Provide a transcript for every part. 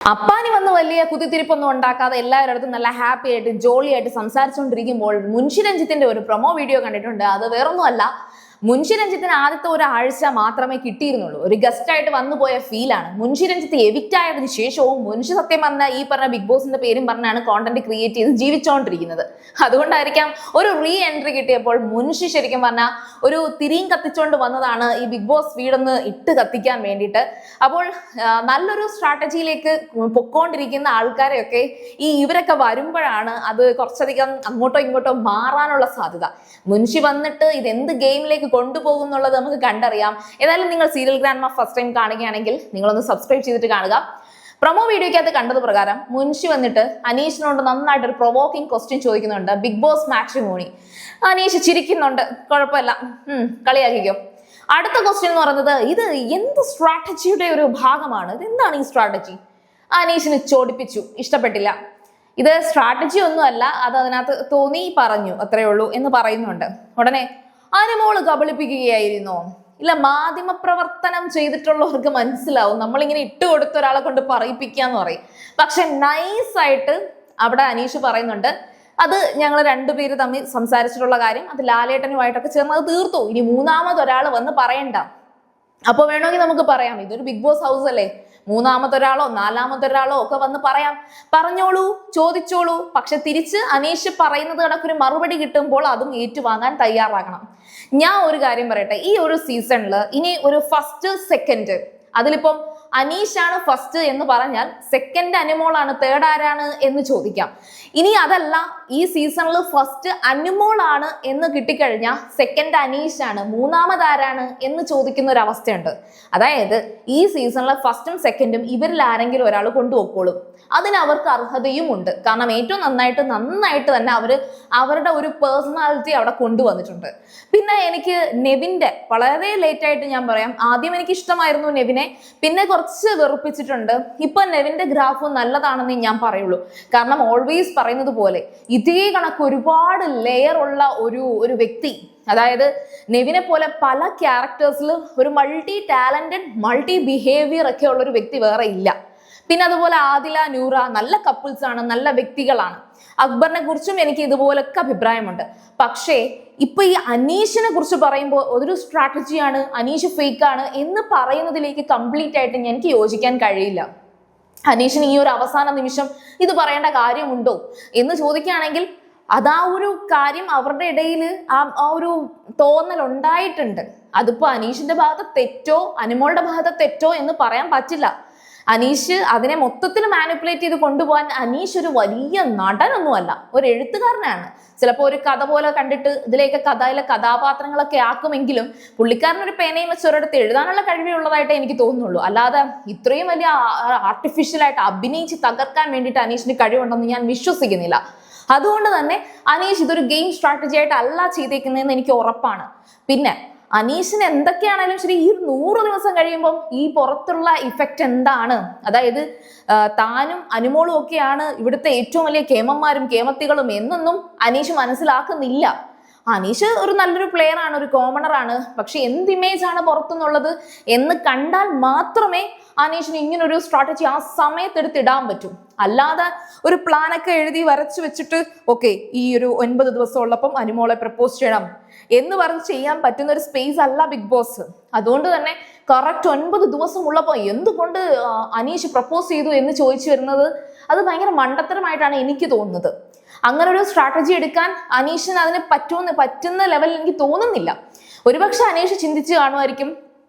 അപ്പാനി വന്ന് വലിയ കുത്തിത്തിരിപ്പൊന്നും ഉണ്ടാക്കാതെ എല്ലാവരുടെ അടുത്തും നല്ല ഹാപ്പി ആയിട്ട് ജോളി ആയിട്ട് സംസാരിച്ചുകൊണ്ടിരിക്കുമ്പോൾ മുൻഷി രഞ്ജിത്തിന്റെ ഒരു പ്രൊമോ വീഡിയോ കണ്ടിട്ടുണ്ട്. അത് വേറൊന്നുമല്ല, മുൻഷി രഞ്ജിത്തിന് ആദ്യത്തെ ഒരാഴ്ച മാത്രമേ കിട്ടിയിരുന്നുള്ളൂ. ഒരു ഗസ്റ്റ് ആയിട്ട് വന്നു പോയ ഫീലാണ്. മുൻഷി രഞ്ജിത്ത് എവിക്റ്റ് ആയതിനു ശേഷവും മുൻഷി സത്യം പറഞ്ഞ ഈ പറഞ്ഞ ബിഗ് ബോസിന്റെ പേരും പറഞ്ഞാണ് കോണ്ടന്റ് ക്രിയേറ്റ് ചെയ്ത് ജീവിച്ചുകൊണ്ടിരിക്കുന്നത്. അതുകൊണ്ടായിരിക്കാം ഒരു റീ എൻട്രി കിട്ടിയപ്പോൾ മുൻഷി ശരിക്കും പറഞ്ഞാൽ ഒരു തിരിയും കത്തിച്ചുകൊണ്ട് വന്നതാണ് ഈ ബിഗ് ബോസ് വീടൊന്ന് ഇട്ട് കത്തിക്കാൻ വേണ്ടിയിട്ട്. അപ്പോൾ നല്ലൊരു സ്ട്രാറ്റജിയിലേക്ക് പൊക്കോണ്ടിരിക്കുന്ന ആൾക്കാരെയൊക്കെ ഇവരൊക്കെ വരുമ്പോഴാണ് അത് കുറച്ചധികം അങ്ങോട്ടോ ഇങ്ങോട്ടോ മാറാനുള്ള സാധ്യത. മുൻഷി വന്നിട്ട് ഇതെന്ത് ഗെയിമിലേക്ക് കൊണ്ടുപോകും എന്നുള്ളത് നമുക്ക് കണ്ടറിയാം. ഏതായാലും നിങ്ങൾ സീരിയൽ ഗ്രാൻഡ്മ ഫസ്റ്റ് ടൈം കാണുകയാണെങ്കിൽ നിങ്ങളൊന്ന് സബ്സ്ക്രൈബ് ചെയ്തിട്ട് കാണുക. പ്രൊമോ വീഡിയോയ്ക്കകത്ത് കണ്ടത് പ്രകാരം മുൻഷി വന്നിട്ട് അനീഷിനോട് നന്നായിട്ടൊരു പ്രൊവോക്കിംഗ് ക്വസ്റ്റ്യൻ ചോദിക്കുന്നുണ്ട്. Big boss matrimony. അനീഷ് ചിരിക്കുന്നുണ്ട്, കുഴപ്പമില്ല, കളിയാക്കിക്കോ. അടുത്ത ക്വസ്റ്റ്യൻ എന്ന് പറയുന്നത് ഇത് എന്ത് സ്ട്രാറ്റജിയുടെ ഒരു ഭാഗമാണ്, ഇത് എന്താണ് ഈ സ്ട്രാറ്റജി? അനീഷിന് ചോടിപ്പിച്ചു, ഇഷ്ടപ്പെട്ടില്ല. ഇത് സ്ട്രാറ്റജി ഒന്നുമല്ല, അത് അതിനകത്ത് തോന്നി പറഞ്ഞു, അത്രേ ഉള്ളൂ എന്ന് പറയുന്നുണ്ട്. ഉടനെ അനുമോള് കബളിപ്പിക്കുകയായിരുന്നോ? ഇല്ല, മാധ്യമ പ്രവർത്തനം ചെയ്തിട്ടുള്ളവർക്ക് മനസ്സിലാവും നമ്മളിങ്ങനെ ഇട്ടുകൊടുത്ത ഒരാളെ കൊണ്ട് പറയിപ്പിക്കാന്ന് പറയും. പക്ഷെ നൈസായിട്ട് അവിടെ അനീഷ് പറയുന്നുണ്ട്, അത് ഞങ്ങൾ രണ്ടുപേര് തമ്മിൽ സംസാരിച്ചിട്ടുള്ള കാര്യം, അത് ലാലേട്ടനുമായിട്ടൊക്കെ ചേർന്ന് അത് തീർത്തു, ഇനി മൂന്നാമതൊരാൾ വന്ന് പറയണ്ട. അപ്പൊ വേണമെങ്കിൽ നമുക്ക് പറയാം, ഇതൊരു ബിഗ് ബോസ് ഹൗസ് അല്ലേ, മൂന്നാമതൊരാളോ നാലാമതൊരാളോ ഒക്കെ വന്ന് പറയാം, പറഞ്ഞോളൂ, ചോദിച്ചോളൂ. പക്ഷെ തിരിച്ച് അനീഷ് പറയുന്നത് കണക്കൊരു മറുപടി കിട്ടുമ്പോൾ അതും ഏറ്റുവാങ്ങാൻ തയ്യാറാകണം. ഞാൻ ഒരു കാര്യം പറയട്ടെ, ഈ ഒരു സീസണിൽ ഇനി ഒരു ഫസ്റ്റ് സെക്കൻഡ്, അതിലിപ്പം അനീഷാണ് ഫസ്റ്റ് എന്ന് പറഞ്ഞാൽ സെക്കൻഡ് അനുമോളാണ്, തേർഡ് ആരാണ് എന്ന് ചോദിക്കാം. ഇനി അതല്ല, ഈ സീസണിൽ ഫസ്റ്റ് അനുമോളാണ് എന്ന് കിട്ടിക്കഴിഞ്ഞാൽ സെക്കൻഡ് അനീഷാണ്, മൂന്നാമത് ആരാണ് എന്ന് ചോദിക്കുന്ന ഒരു അവസ്ഥയുണ്ട്. അതായത് ഈ സീസണിലെ ഫസ്റ്റും സെക്കൻഡും ഇവരിൽ ആരെങ്കിലും ഒരാൾ കൊണ്ടുപോയിക്കോളും. അതിന് അവർക്ക് അർഹതയും ഉണ്ട്. കാരണം ഏറ്റവും നന്നായിട്ട് തന്നെ അവരുടെ ഒരു പേഴ്സണാലിറ്റി അവിടെ കൊണ്ടുവന്നിട്ടുണ്ട്. പിന്നെ എനിക്ക് നെവിന്റെ വളരെ ലേറ്റ് ആയിട്ട് ഞാൻ പറയാം, ആദ്യം എനിക്ക് ഇഷ്ടമായിരുന്നു നെവിനെ, പിന്നെ കുറച്ച് വെറുപ്പിച്ചിട്ടുണ്ട്. ഇപ്പൊ നെവിന്റെ ഗ്രാഫ് നല്ലതാണെന്ന് ഞാൻ പറയുള്ളൂ. കാരണം ഓൾവേസ് പറയുന്നത് പോലെ ഇതേ കണക്ക് ഒരുപാട് ലെയർ ഉള്ള ഒരു വ്യക്തി, അതായത് നെവിനെ പോലെ പല ക്യാരക്ടേഴ്സിൽ ഒരു മൾട്ടി ടാലന്റഡ് മൾട്ടി ബിഹേവിയർ ഒക്കെ ഉള്ള ഒരു വ്യക്തി വേറെ ഇല്ല. പിന്നെ അതുപോലെ ആദില, നൂറ നല്ല കപ്പിൾസ് ആണ്, നല്ല വ്യക്തികളാണ്. അക്ബറിനെ കുറിച്ചും എനിക്ക് ഇതുപോലൊക്കെ അഭിപ്രായമുണ്ട്. പക്ഷേ ഇപ്പൊ ഈ അനീഷിനെ കുറിച്ച് പറയുമ്പോൾ ഒരു സ്ട്രാറ്റജിയാണ്, അനീഷ് ഫേക്ക് ആണ് എന്ന് പറയുന്നതിലേക്ക് കംപ്ലീറ്റ് ആയിട്ട് എനിക്ക് യോജിക്കാൻ കഴിയില്ല. അനീഷിന് ഈ ഒരു അവസാന നിമിഷം ഇത് പറയേണ്ട കാര്യമുണ്ടോ എന്ന് ചോദിക്കുകയാണെങ്കിൽ അതാ ഒരു കാര്യം അവരുടെ ഇടയിൽ ആ ഒരു തോന്നൽ ഉണ്ടായിട്ടുണ്ട്. അതിപ്പോ അനീഷിന്റെ ഭാഗത്ത് തെറ്റോ അനുമോളുടെ ഭാഗത്ത് തെറ്റോ എന്ന് പറയാൻ പറ്റില്ല. അനീഷ് അതിനെ മൊത്തത്തിൽ മാനിപ്പുലേറ്റ് ചെയ്ത് കൊണ്ടുപോകാൻ അനീഷ് ഒരു വലിയ നടനൊന്നുമല്ല, ഒരു എഴുത്തുകാരനാണ്. ചിലപ്പോൾ ഒരു കഥ പോലെ കണ്ടിട്ട് ഇതിലേക്ക് കഥയിലെ കഥാപാത്രങ്ങളൊക്കെ ആക്കുമെങ്കിലും പുള്ളിക്കാരനൊരു പേനയും വെച്ച് ഒരിടത്ത് എഴുതാനുള്ള കഴിവേ ഉള്ളതായിട്ട് എനിക്ക് തോന്നുന്നുള്ളൂ. അല്ലാതെ ഇത്രയും വലിയ ആർട്ടിഫിഷ്യലായിട്ട് അഭിനയിച്ച് തകർക്കാൻ വേണ്ടിയിട്ട് അനീഷിന് കഴിവുണ്ടെന്ന് ഞാൻ വിശ്വസിക്കുന്നില്ല. അതുകൊണ്ട് തന്നെ അനീഷ് ഇതൊരു ഗെയിം സ്ട്രാറ്റജി ആയിട്ട് അല്ല ചെയ്തേക്കുന്നതെന്ന് എനിക്ക് ഉറപ്പാണ്. പിന്നെ അനീഷിന് എന്തൊക്കെയാണെങ്കിലും ശരി, ഈ 100 ദിവസം കഴിയുമ്പം ഈ പുറത്തുള്ള ഇഫക്റ്റ് എന്താണ്, അതായത് താനും അനുമോളും ഒക്കെയാണ് ഇവിടുത്തെ ഏറ്റവും വലിയ കേമന്മാരും കേമത്തികളും എന്നൊന്നും അനീഷ് മനസ്സിലാക്കുന്നില്ല. അനീഷ് ഒരു നല്ലൊരു പ്ലെയർ ആണ്, ഒരു കോമണർ ആണ്. പക്ഷെ എന്ത് ഇമേജ് ആണ് പുറത്തുനിന്നുള്ളത് എന്ന് കണ്ടാൽ മാത്രമേ അനീഷിന് ഇങ്ങനൊരു സ്ട്രാറ്റജി ആ സമയത്തെടുത്ത് ഇടാൻ പറ്റും. അല്ലാതെ ഒരു പ്ലാനൊക്കെ എഴുതി വരച്ചു വെച്ചിട്ട് ഓക്കെ ഈ ഒരു 9 ദിവസം ഉള്ളപ്പം അനുമോളെ പ്രപ്പോസ് ചെയ്യണം എന്ന് പറഞ്ഞ് ചെയ്യാൻ പറ്റുന്ന ഒരു സ്പേസ് അല്ല ബിഗ് ബോസ്. അതുകൊണ്ട് തന്നെ കറക്റ്റ് 9 ദിവസം ഉള്ളപ്പോൾ എന്തുകൊണ്ട് അനീഷ് പ്രപ്പോസ് ചെയ്തു എന്ന് ചോദിച്ചു വരുന്നത് അത് ഭയങ്കര മണ്ടത്തരമായിട്ടാണ് എനിക്ക് തോന്നുന്നത്. അങ്ങനെ ഒരു സ്ട്രാറ്റജി എടുക്കാൻ അനീഷിന് അതിന് പറ്റുന്ന ലെവലിൽ എനിക്ക് തോന്നുന്നില്ല. ഒരുപക്ഷെ അനീഷ് ചിന്തിച്ച് കാണുമായിരിക്കും,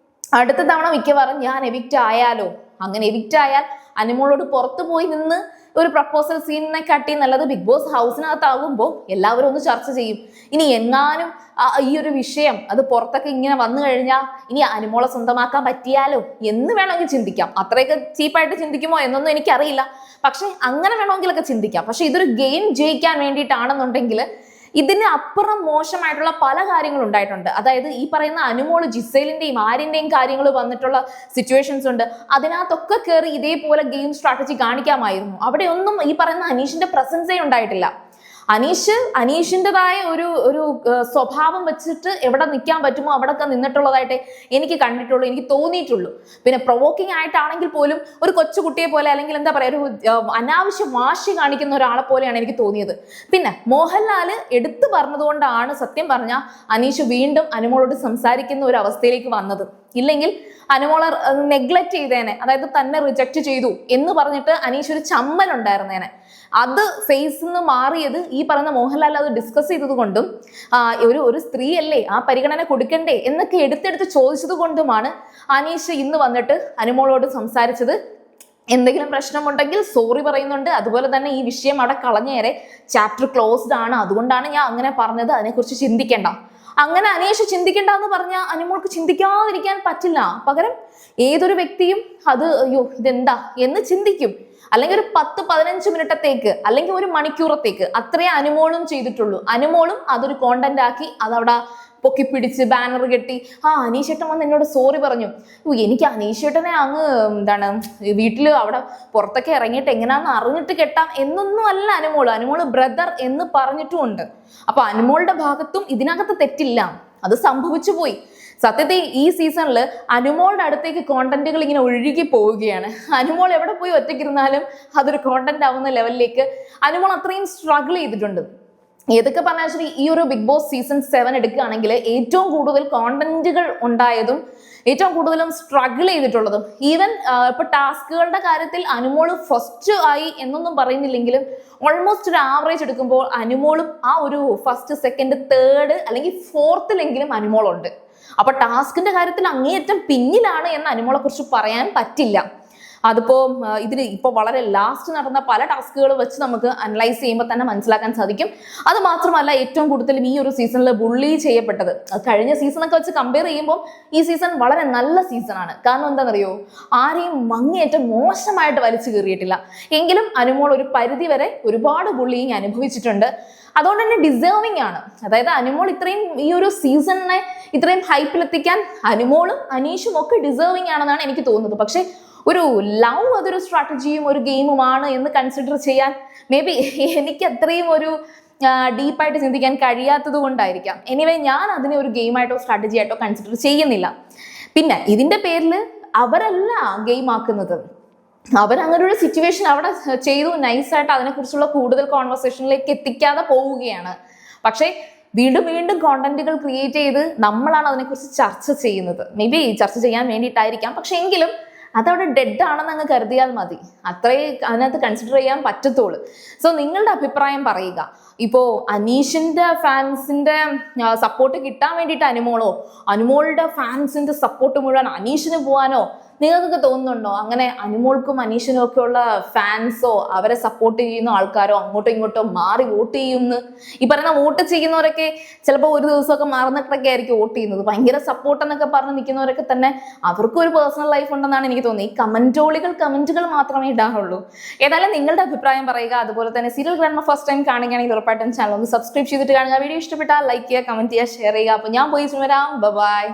അടുത്ത തവണ മിക്കവാറും ഞാൻ എവിക്റ്റ് ആയാലോ, അങ്ങനെ എവിക്റ്റ് ആയാൽ അനുമോളോട് പുറത്തു പോയി നിന്ന് ഒരു പ്രപ്പോസൽ സീനിനെ കാട്ടി നല്ലത് ബിഗ് ബോസ് ഹൗസിനകത്താകുമ്പോൾ എല്ലാവരും ഒന്ന് ചർച്ച ചെയ്യും. ഇനി എങ്ങാനും ഈ ഒരു വിഷയം അത് പുറത്തൊക്കെ ഇങ്ങനെ വന്നു കഴിഞ്ഞാൽ ഇനി അനുമോളെ സ്വന്തമാക്കാൻ പറ്റിയാലോ എന്ന് വേണമെങ്കിൽ ചിന്തിക്കാം. അത്രയൊക്കെ ചീപ്പായിട്ട് ചിന്തിക്കുമോ എന്നൊന്നും എനിക്കറിയില്ല. പക്ഷെ അങ്ങനെ വേണമെങ്കിലൊക്കെ ചിന്തിക്കാം. പക്ഷെ ഇതൊരു ഗെയിം ജയിക്കാൻ വേണ്ടിയിട്ടാണെന്നുണ്ടെങ്കിൽ ഇതിന് അപ്പുറം മോശമായിട്ടുള്ള പല കാര്യങ്ങളും ഉണ്ടായിട്ടുണ്ട്. അതായത് ഈ പറയുന്ന അനുമോള് ജിസേലിന്റെയും ആര്യന്റെയും കാര്യങ്ങൾ വന്നിട്ടുള്ള സിറ്റുവേഷൻസ് ഉണ്ട്. അതിനകത്തൊക്കെ കയറി ഇതേപോലെ ഗെയിം സ്ട്രാറ്റജി കാണിക്കാമായിരുന്നു. അവിടെ ഒന്നും ഈ പറയുന്ന അനീഷിന്റെ പ്രസൻസേ ഉണ്ടായിട്ടില്ല. അനീഷിൻ്റെതായ ഒരു ഒരു സ്വഭാവം വെച്ചിട്ട് എവിടെ നിൽക്കാൻ പറ്റുമോ അവിടെയൊക്കെ നിന്നിട്ടുള്ളതായിട്ട് എനിക്ക് കണ്ടിട്ടുള്ളൂ, എനിക്ക് തോന്നിയിട്ടുള്ളൂ. പിന്നെ പ്രൊവോക്കിംഗ് ആയിട്ടാണെങ്കിൽ പോലും ഒരു കൊച്ചുകുട്ടിയെ പോലെ അല്ലെങ്കിൽ എന്താ പറയുക ഒരു അനാവശ്യ വാശി കാണിക്കുന്ന ഒരാളെ പോലെയാണ് എനിക്ക് തോന്നിയത്. പിന്നെ മോഹൻലാൽ എടുത്തു പറഞ്ഞതുകൊണ്ടാണ് സത്യം പറഞ്ഞാൽ അനീഷ് വീണ്ടും അനുമോളോട് സംസാരിക്കുന്ന ഒരു അവസ്ഥയിലേക്ക് വന്നത്. ഇല്ലെങ്കിൽ അനുമോളെ നെഗ്ലക്ട് ചെയ്തേനെ, അതായത് തന്നെ റിജക്ട് ചെയ്തു എന്ന് പറഞ്ഞിട്ട് അനീഷ് ഒരു ചമ്മൽ ഉണ്ടായിരുന്നേനെ. അത് ഫേസിൽ നിന്ന് മാറിയത് ഈ പറയുന്ന മോഹൻലാൽ അത് ഡിസ്കസ് ചെയ്തത് കൊണ്ടും ഒരു സ്ത്രീ അല്ലേ ആ പരിഗണന കൊടുക്കണ്ടേ എന്നൊക്കെ എടുത്തെടുത്ത് ചോദിച്ചത് കൊണ്ടുമാണ് അനീഷ് ഇന്ന് വന്നിട്ട് അനുമോളോട് സംസാരിച്ചത്. എന്തെങ്കിലും പ്രശ്നമുണ്ടെങ്കിൽ സോറി പറയുന്നുണ്ട്. അതുപോലെ തന്നെ ഈ വിഷയം അവിടെ കളഞ്ഞേരെ, ചാപ്റ്റർ ക്ലോസ്ഡ് ആണ്, അതുകൊണ്ടാണ് ഞാൻ അങ്ങനെ പറഞ്ഞത്, അതിനെക്കുറിച്ച് ചിന്തിക്കേണ്ട. അങ്ങനെ അനീഷ് ചിന്തിക്കേണ്ട എന്ന് പറഞ്ഞാൽ അനുമോൾക്ക് ചിന്തിക്കാതിരിക്കാൻ പറ്റില്ല. പകരം ഏതൊരു വ്യക്തിയും അത് അയ്യോ ഇതെന്താ എന്ന് ചിന്തിക്കും. അല്ലെങ്കിൽ ഒരു 10-15 മിനിറ്റത്തേക്ക് അല്ലെങ്കിൽ ഒരു മണിക്കൂറത്തേക്ക് അത്രേ അനുമോളും ചെയ്തിട്ടുള്ളൂ. അനുമോളും അതൊരു കോണ്ടന്റ് ആക്കി അതവിടെ പൊക്കി പിടിച്ച് ബാനർ കെട്ടി അനീഷേട്ടൻ വന്ന് എന്നോട് സോറി പറഞ്ഞു. എനിക്ക് അനീഷേട്ടനെ അങ്ങ് എന്താണ് വീട്ടിൽ അവിടെ പുറത്തൊക്കെ ഇറങ്ങിയിട്ട് എങ്ങനെയാണെന്ന് അറിഞ്ഞിട്ട് കെട്ടാം എന്നൊന്നും അല്ല അനുമോള് ബ്രദർ എന്ന് പറഞ്ഞിട്ടുമുണ്ട്. അപ്പൊ അനുമോളുടെ ഭാഗത്തും ഇതിനകത്ത് തെറ്റില്ല, അത് സംഭവിച്ചു പോയി. സത്യത്തിൽ ഈ സീസണിൽ അനുമോളുടെ അടുത്തേക്ക് കോണ്ടന്റുകൾ ഇങ്ങനെ ഒഴുകി പോവുകയാണ്. അനുമോൾ എവിടെ പോയി ഒറ്റയ്ക്കിരുന്നാലും അതൊരു കോണ്ടന്റ് ആവുന്ന ലെവലിലേക്ക് അനുമോൾ അത്രയും സ്ട്രഗിൾ ചെയ്തിട്ടുണ്ട്. ഏതൊക്കെ പറഞ്ഞാൽ ശരി, ഈ ഒരു ബിഗ് ബോസ് സീസൺ 7 എടുക്കുകയാണെങ്കിൽ ഏറ്റവും കൂടുതൽ കോണ്ടന്റുകൾ ഉണ്ടായതും ഏറ്റവും കൂടുതലും സ്ട്രഗിൾ ചെയ്തിട്ടുള്ളതും ഈവൻ ഇപ്പൊ ടാസ്കുകളുടെ കാര്യത്തിൽ അനുമോള് ഫസ്റ്റ് ആയി എന്നൊന്നും പറയുന്നില്ലെങ്കിലും ഓൾമോസ്റ്റ് ഒരു ആവറേജ് എടുക്കുമ്പോൾ അനുമോളും ആ ഒരു ഫസ്റ്റ് സെക്കൻഡ് തേർഡ് അല്ലെങ്കിൽ ഫോർത്തിലെങ്കിലും അനുമോളുണ്ട്. അപ്പൊ ടാസ്കിന്റെ കാര്യത്തിൽ അങ്ങേയറ്റം പിന്നിലാണ് എന്ന് അനുമോളെ കുറിച്ച് പറയാൻ പറ്റില്ല. അതിപ്പോ ഇതിന് ഇപ്പൊ വളരെ ലാസ്റ്റ് നടന്ന പല ടാസ്കുകൾ വെച്ച് നമുക്ക് അനലൈസ് ചെയ്യുമ്പോൾ തന്നെ മനസ്സിലാക്കാൻ സാധിക്കും. അത് മാത്രമല്ല ഏറ്റവും കൂടുതലും ഈ ഒരു സീസണിൽ ബുള്ളി ചെയ്യപ്പെട്ടത് കഴിഞ്ഞ സീസണൊക്കെ വെച്ച് കമ്പയർ ചെയ്യുമ്പോൾ ഈ സീസൺ വളരെ നല്ല സീസണാണ്. കാരണം എന്താണെന്നറിയോ, ആരെയും അങ്ങേയറ്റം മോശമായിട്ട് വലിച്ചു കീറിയിട്ടില്ല. എങ്കിലും അനുമോൾ ഒരു പരിധി വരെ ഒരുപാട് ബുള്ളിങ് അനുഭവിച്ചിട്ടുണ്ട്. അതുകൊണ്ട് തന്നെ ഡിസേർവിംഗ് ആണ്. അതായത് അനുമോൾ ഇത്രയും ഈ ഒരു സീസണിനെ ഇത്രയും ഹൈപ്പിലെത്തിക്കാൻ അനുമോളും അനീഷും ഒക്കെ ഡിസേർവിംഗ് ആണെന്നാണ് എനിക്ക് തോന്നുന്നത്. പക്ഷെ ഒരു ലവ് അതൊരു സ്ട്രാറ്റജിയും ഒരു ഗെയിമുമാണ് എന്ന് കൺസിഡർ ചെയ്യാൻ മേ ബി എനിക്ക് അത്രയും ഒരു ഡീപ്പായിട്ട് ചിന്തിക്കാൻ കഴിയാത്തത് കൊണ്ടായിരിക്കാം. എനിവേ ഞാൻ അതിനെ ഒരു ഗെയിമായിട്ടോ സ്ട്രാറ്റജി ആയിട്ടോ കൺസിഡർ ചെയ്യുന്നില്ല. പിന്നെ ഇതിന്റെ പേരിൽ അവരല്ല ഗെയിം ആക്കുന്നത്, അവരങ്ങനെ ഒരു സിറ്റുവേഷൻ അവിടെ ചെയ്തു നൈസായിട്ട് അതിനെക്കുറിച്ചുള്ള കൂടുതൽ കോൺവെർസേഷനിലേക്ക് എത്തിക്കാതെ പോവുകയാണ്. പക്ഷേ വീണ്ടും വീണ്ടും കോണ്ടന്റുകൾ ക്രിയേറ്റ് ചെയ്ത് നമ്മളാണ് അതിനെക്കുറിച്ച് ചർച്ച ചെയ്യുന്നത്. മേ ബി ചർച്ച ചെയ്യാൻ വേണ്ടിയിട്ടായിരിക്കാം, പക്ഷെ എങ്കിലും അതവിടെ ഡെഡ് ആണെന്ന് അങ്ങ് കരുതിയാൽ മതി. അത്രേ അതിനകത്ത് കൺസിഡർ ചെയ്യാൻ പറ്റത്തുള്ളൂ. സോ നിങ്ങളുടെ അഭിപ്രായം പറയുക. ഇപ്പോൾ അനീഷിന്റെ ഫാൻസിന്റെ സപ്പോർട്ട് കിട്ടാൻ വേണ്ടിയിട്ട് അനുമോളുടെ ഫാൻസിന്റെ സപ്പോർട്ട് മുഴുവൻ അനീഷിന് പോകാനോ നിങ്ങൾക്കൊക്കെ തോന്നുന്നുണ്ടോ? അങ്ങനെ അനുമോൾക്കും അനീഷിനും ഒക്കെ ഉള്ള ഫാൻസോ അവരെ സപ്പോർട്ട് ചെയ്യുന്ന ആൾക്കാരോ അങ്ങോട്ടോ ഇങ്ങോട്ടോ മാറി വോട്ട് ചെയ്യുന്നു? ഈ പറയുന്ന വോട്ട് ചെയ്യുന്നവരൊക്കെ ചിലപ്പോൾ ഒരു ദിവസമൊക്കെ മറന്നിട്ടൊക്കെ ആയിരിക്കും വോട്ട് ചെയ്യുന്നത്. ഭയങ്കര സപ്പോർട്ട് എന്നൊക്കെ പറഞ്ഞ് നിൽക്കുന്നവരൊക്കെ തന്നെ അവർക്കും ഒരു പേഴ്സണൽ ലൈഫ് ഉണ്ടെന്നാണ് എനിക്ക് തോന്നുന്നത്. ഈ കമന്റുകൾ മാത്രമേ ഇടാറുള്ളൂ. ഏതായാലും നിങ്ങളുടെ അഭിപ്രായം പറയുക. അതുപോലെ തന്നെ സീരിയൽ ഗ്രാൻഡ്മ ഫസ്റ്റ് ടൈം കാണുകയാണെങ്കിൽ ഉറപ്പായിട്ടും ചാനൽ ഒന്ന് സബ്സ്ക്രൈബ് ചെയ്തിട്ട് കാണുക. വീഡിയോ ഇഷ്ടപ്പെട്ടാൽ ലൈക്ക് ചെയ്യുക, കമന്റ് ചെയ്യുക, ഷെയർ ചെയ്യുക. അപ്പോൾ ഞാൻ പോയി വരാം. ബൈ.